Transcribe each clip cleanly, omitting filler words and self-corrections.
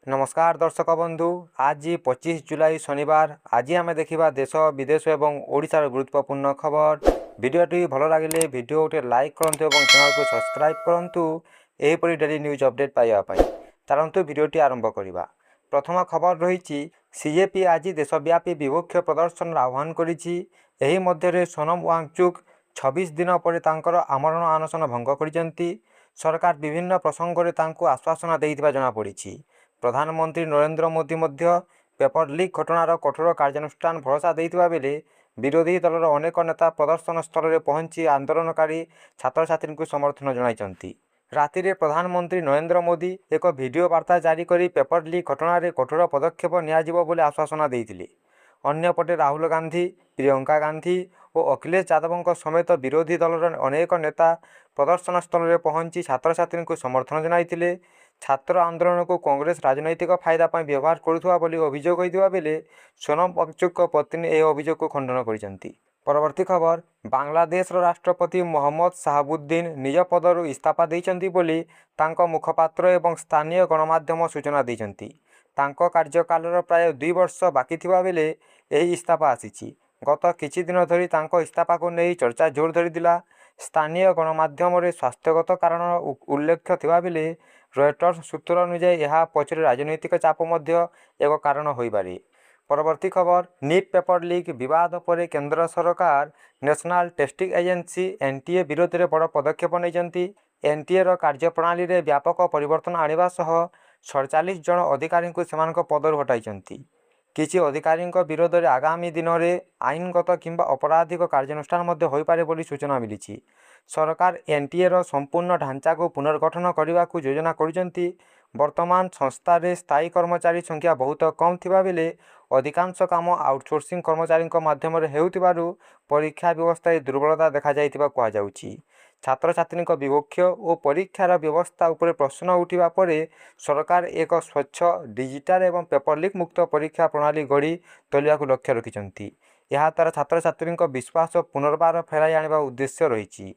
नमस्कार दर्शक बंधु। आज 25 जुलाई शनिवार। आज आम देखा देश विदेश और ओडिशार गुरुत्वपूर्ण खबर। भिडियोटी भल लगे भिडियो गोटे लाइक करूँ और चैनल को सब्सक्राइब करूँ यहपरी डेली न्यूज अपडेट पाइबापी। चलतु भिडियोटी आरंभ करवा। प्रथम खबर रही सीजेपी आज देशव्यापी विपक्ष प्रदर्शन आह्वान कर सोनम वांगचुक 26 दिन पर आमरण अनशन भंग कर सरकार विभिन्न प्रसंग में आश्वासन देता जमापड़ी। प्रधानमंत्री नरेंद्र मोदी पेपर लीक घटनार कठोर कार्यानुष्ठान भरोसा देता बेले विरोधी दलर अनेक नेता प्रदर्शन स्थल में पहुंची आंदोलनकारी छात्र छात्री को समर्थन जनाइछन्ति। राति प्रधानमंत्री नरेंद्र मोदी एक वीडियो वार्ता जारी कर पेपर लीक घटन कठोर पदक्षेप नियाजिबो बोली आश्वासन देइथिले। अन्यपटे राहुल गांधी, प्रियंका गांधी और अखिलेश यादव समेत विरोधी दलर अनेक नेता प्रदर्शन स्थल में पहुंची छात्र छात्री को समर्थन जनाइथिले। छात्र आंदोलन को कांग्रेस राजनैतिक फायदा व्यवहार करुवा बोली अभियोग होइतिबा बेले सोनम वांगचुक पत्नी यह अभियोग को खंडन करिसेंति। परवर्ती खबर। बांग्लादेश राष्ट्रपति मोहम्मद शाहाबुद्दीन निज पदरु इस्तीफा देइछन्ति बोली तांको मुखपात्र एवं स्थानीय गणमाध्यम सूचना देइछन्ति। तांको कार्यकालर प्राय 2 वर्ष बाकी थिबा बेले यही इस्तीफा आसीछि। गत किछि दिन धरी तांको इस्तीफा को नहीं चर्चा जोर धरिदिला। स्थानीय गणमाध्यम स्वास्थ्यगत कारण उल्लेख थिबा बेले रॉयटर्स सूत्र अनुसार यह पछरे राजनैतिक चाप एक कारण हो पारे। परवर्ती खबर। नीट पेपर लीक विवाद पर केंद्र सरकार नेशनल टेस्टिंग एजेंसी एनटीए विरोध में बड़ पदक्षेप नहीं। एनटीए कार्यप्रणाली में व्यापक परिवर्तन आने सह 47 जन अधिकारी को पदर हटाई। किछि अधिकारी विरोध में आगामी दिन में आईनगत किंबा अपराधिक कार्यानुष्ठान हो पारे बोली सूचना मिली। सरकार एनटीए संपूर्ण ढांचा को पुनर्गठन करने को योजना करुचंती। वर्तमान संस्था रे स्थायी कर्मचारी संख्या बहुत कम थिबा बेले अधिकांश काम आउटसोर्सिंग कर्मचारी माध्यम हेउथिबारु परीक्षा व्यवस्था दुर्बलता देखा जाइतिबा कहा जाउछि। छात्र छात्री विपक्ष और परीक्षार व्यवस्था उपर प्रश्न उठा पर सरकार एक स्वच्छ डिजिटाल एवं पेपर लीक मुक्त परीक्षा प्रणाली गढ़ी तोलिया लक्ष्य रखिंट। यह द्वारा छात्र छात्री विश्वास पुनर्बार फेराई आने उद्देश्य रही।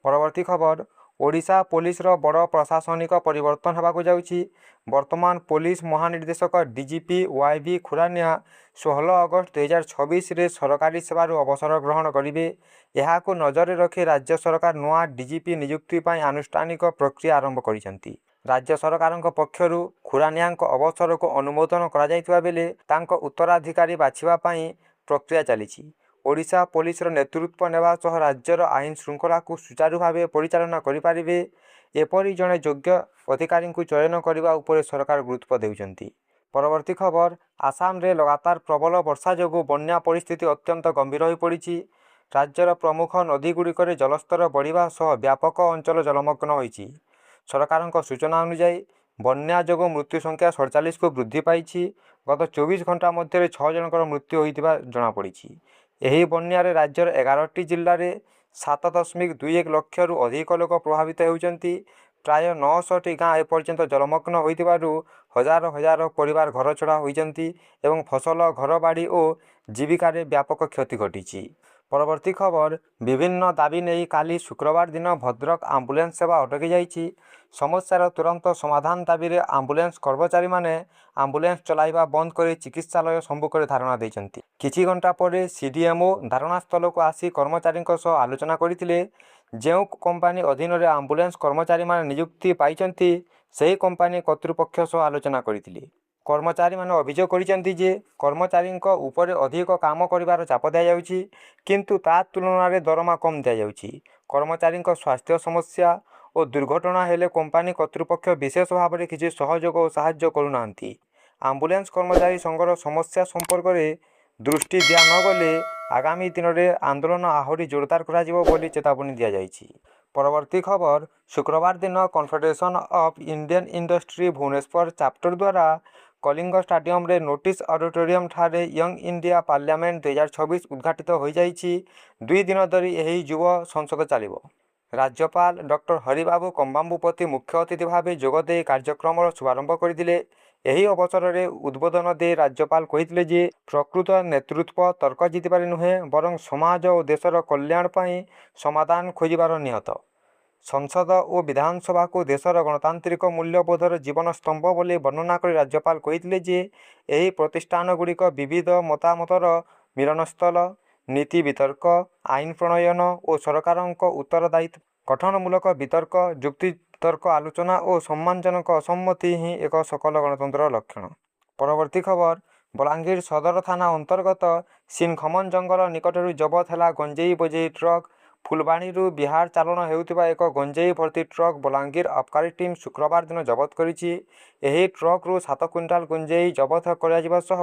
परवर्ती खबर। ओडिशा पुलिस बड़ प्रशासनिक परिवर्तन होगा जाउछि। वर्तमान पुलिस महानिर्देशक डीजीपी वाईवी खुरानिया 16 अगस्त 2026 रे सरकारी सेवार अवसर ग्रहण करेंगे। यह नजर रखी राज्य सरकार नवा डीजीपी नियुक्ति पर आनुष्ठानिक प्रक्रिया आरंभ करिसेंति। राज्य सरकार पक्षर खुरानिया अवसर को अनुमोदन करा बेले तांको उत्तराधिकारी बाछिबा पई प्रक्रिया चली। ओडिशा पुलिस नेतृत्व नेवा सह राज्यर आईन श्रृंखला को सुचारू भाव परिचालना करें एपरी जड़े योग्य अधिकारी को चयन करने उपर सरकार गुरुत्व देउछन्ति। परवर्ती खबर। आसाम रे लगातार प्रबल वर्षा जोगु बन्या परिस्थिति अत्यंत गंभीर हो पड़ी। राज्यर प्रमुख नदीगुड़िक जलस्तर बढ़िबा सह व्यापक अंचल जलमग्न होइछि। सरकार सूचना अनुसार बन्या जोगु मृत्यु संख्या 47 को वृद्धि पाई। गत 24 घंटा मध्य 6 जनकर मृत्यु होइतिबा जनापड़ी। यही बन्यारे राज्यर 11टी जिल्ला रे 7.21 लाख रु अधिक लोक प्रभावित होउछन्ति। प्राय 900टी गाँ एपर्यंत जलमग्न होइतिबारु हजार हजार परिवार घर छड़ा होइछन्ति एवं फसल घर बाड़ी और जीविकार व्यापक क्षति घटी। परवर्ती खबर। विभिन्न दाबी नहीं काली शुक्रवार दिन भद्रक आम्बुलेंस सेवा अटकी जाइछि। समस्यार तुरंत समाधान दाबी रे आम्बुलेंस कर्मचारी माने आम्बुलेंस चलाइबा बंद कर चिकित्सालय सम्मुखें धारणा देइछन्ति। किछि घंटा पर सीडीएमओ धारणास्थल को आसी कर्मचारी आलोचना करथिले। जेउ कंपानी अधीन रे आम्बुलेंस कर्मचारी माने नियुक्ति पाइछन्ति सेही कंपानी कर्तृपक्ष सह आलोचना करथिले। कर्मचारी माने अभियोग करिसेंति जे कर्मचारी उपर अधिक काम करिवार चाप दिया जाउछि किंतु ता तुलना रे दरमा कम दिया जाउछि। कर्मचारी स्वास्थ्य समस्या और दुर्घटना हेले कंपानी कर्तृपक्ष विशेष भाव में किसी सहयोग और साहाय्य करुनांती। आम्बुलेंस कर्मचारी संघर समस्या संपर्क में दृष्टि दिया न गले आगामी दिन में आंदोलन आहरी जोरदार करा बोली चेतावनी दिया जाइछि। परवर्ती खबर। शुक्रवार दिन confederation of Indian industry Bhubaneswar chapter द्वारा कलिंग स्टाडियम रे नोटिस ऑडिटोरियम ठारे यंग इंडिया पार्लियामेंट 2026 उद्घाटित हो जाइछि। 2 दिन धरी यही युव संसद चलिबो। राज्यपाल डॉक्टर हरिबाबू कंबाम्बुपति मुख्य अतिथि भाव जोगदे कार्यक्रम शुभारंभ करथिले। यही अवसर में उद्बोधन दे राज्यपाल कहिथिले जे प्रकृत नेतृत्व तर्क जितबार नुहे बरं समाज और देशर कल्याण पई समाधान खोजिबार निहत। संसद और विधानसभा को देशर गणतांत्रिक मूल्यबोधर जीवन स्तंभ बोली वर्णना कर राज्यपाल कहिथिले जे एही प्रतिष्ठानगुड़िक विविध मतामतर मिलनस्थल, नीति वितर्क, आईन प्रणयन और सरकारक उत्तरदायित्व गठनमूलक वितर्क, जुक्तितर्क आलोचना और सम्मानजनक असम्मति ही एक सकल गणतंत्र लक्षण। परवर्ती खबर बलांगीर सदर थाना अंतर्गत सिनखमन जंगल निकटरू जबत है गंजेई बोझेई ट्रक। फुलबाणी बिहार चालन होउथिबा एक गंजेई भर्ती ट्रक बलांगीर आबकारी टीम शुक्रवार दिन जबत करिछि। एही ट्रक रु 7 क्विंटाल गंजेई जबत कराजिबा सह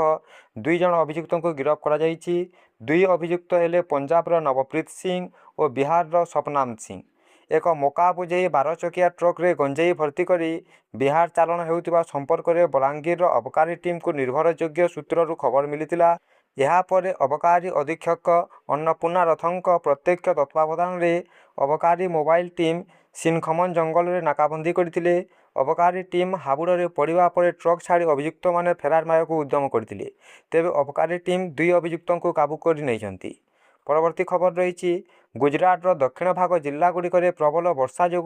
2 जण अभियुक्त को गिरफ्त करा जाइछि। 2 अभियुक्त हेले पंजाबर नवप्रीत सिंह और बिहार सपनाम सिंह। एक मका बोझेई 12 चकिया ट्रक रे गंजेई भर्ती करी बिहार चालन होउथिबा संपर्क में बलांगीर अबकारी टीम को निर्भरयोग्य सूत्ररू खबर मिलिथिला। यापर अबकारी अधीक्षक अन्नपूर्णा रथंक प्रत्यक्ष तत्वावधान में अबकारी मोबाइल टीम सिनखमन जंगल में नाकाबंदी करथिले। अबकारी टीम हाबुड़ पड़ा पर ट्रक छाड़ी अभियुक्त माने फेरार मारक उद्यम करथिले। तेबे अबकारी टीम 2 अभियुक्त को काबू कर नहीं। परवर्ती खबर रही गुजरात दक्षिण भाग जिलागुड़िक प्रबल वर्षा जो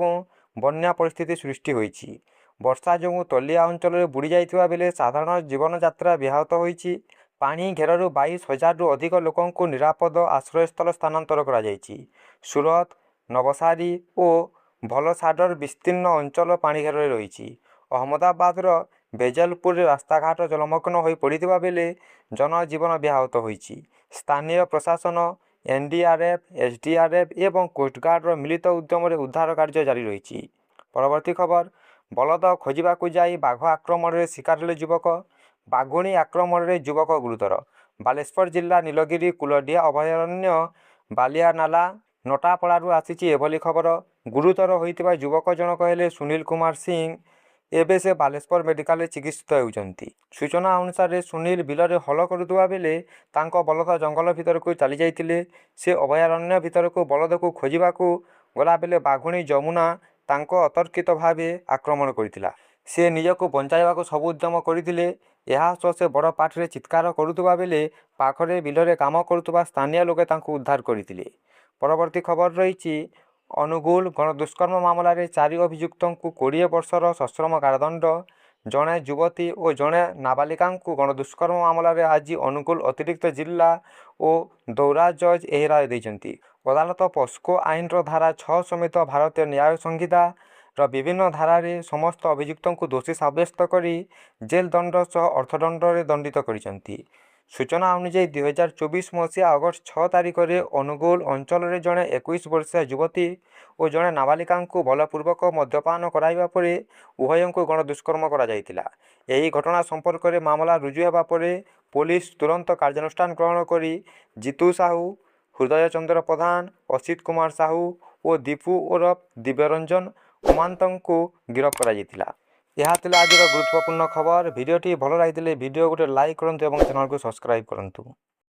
बन्या परिस्थिति सृष्टि होइछि। वर्षा जो तलिया अंचल बुड़ी जाइथिबा बेले साधारण जीवन यात्रा व्याहत होइछि। पानी घेरु 22,000 रु अधिक लोकों को निरापद आश्रयस्थल स्थानांतर करा जाइछि। सूरत, नवसारी और भलसाडर विस्तीर्ण अंचल पानी घेर रही। अहमदाबाद बेजलपुर रास्ताघाट जलमग्न हो पड़ता बेले जनजीवन व्याहत होइछि। स्थानीय प्रशासन, एनडीआरएफ, एसडीआरएफ एवं कोस्टगार्ड मिलित उद्यम उद्धार कार्य जारी रही। परवर्ती खबर बलद खोजाक जाई बाघ आक्रमण में शिकार हेले युवक। बाघुणी आक्रमण में युवक गुरुतर। बालेश्वर जिला नीलगिरी कुलडिया अभयारण्य बालियानाला नटापड़ारू आसीची एभली खबर। गुरुतर होइतिबा युवक जनक हेले सुनील कुमार सिंह। एबे से बालेश्वर मेडिकल चिकित्सित होउचंती। सूचना अनुसार सुनील बिलरे हल करुवा बेले तांको बलद जंगल भितर को चली जाइतिले। से अभयारण्य भितर को बलद को खोजिबाकू गला बेले बाघुणी जमुना तांको अतर्कित भावे आक्रमण करितिला। से निजको बंचाइबाकू सब उद्यम करथिले। यह सह से बड़ पाठरे चित्कार करुवा बेले पाखरे बिलरे काम करुवा स्थानीय लोके तांको उद्धार करथिले। परवर्ती खबर रही अनुगुल गणदुष्कर्म मामला 4 अभियुक्त को 20 वर्षर सश्रम कारादंड। जड़े युवती और जड़े नाबालिका गणदुष्कर्म मामला आज अनुगुल अतिरिक्त जिला और दौरा जज यह राय देइछंती। अदालत पोस्को आईन धारा 6 समेत भारतीय न्याय संहिता विभिन्न धारा समस्त अभियुक्त को दोषी सब्यस्त करी जेल दंड सह अर्थदंड दंडित करिसंती। सूचना अनुसार 2024 मसीहा अगस्त 6 तारिख में अनुगुल अंचल में जड़े 21 वर्षीय युवती और जड़े नाबालिका को बलपूर्वक मद्यपान कराइबा परे उभयों को गणदुष्कर्म करा जाइतिला। एही घटना संपर्क में मामला रुजु होगा पर पुलिस तुरंत कार्यानुष्ठान ग्रहण करी जीतू साहू, हृदय चंद्र प्रधान, असित कुमार साहू और दीपू उर्फ दिव्यरंजन उमांतों को गिरफ्त करा जाइतिला। यह आज गुरुत्वपूर्ण खबर। भिडियोटी भल लगी भिडियो गोटे लाइक करूँ और चैनल को सब्सक्राइब करूँ।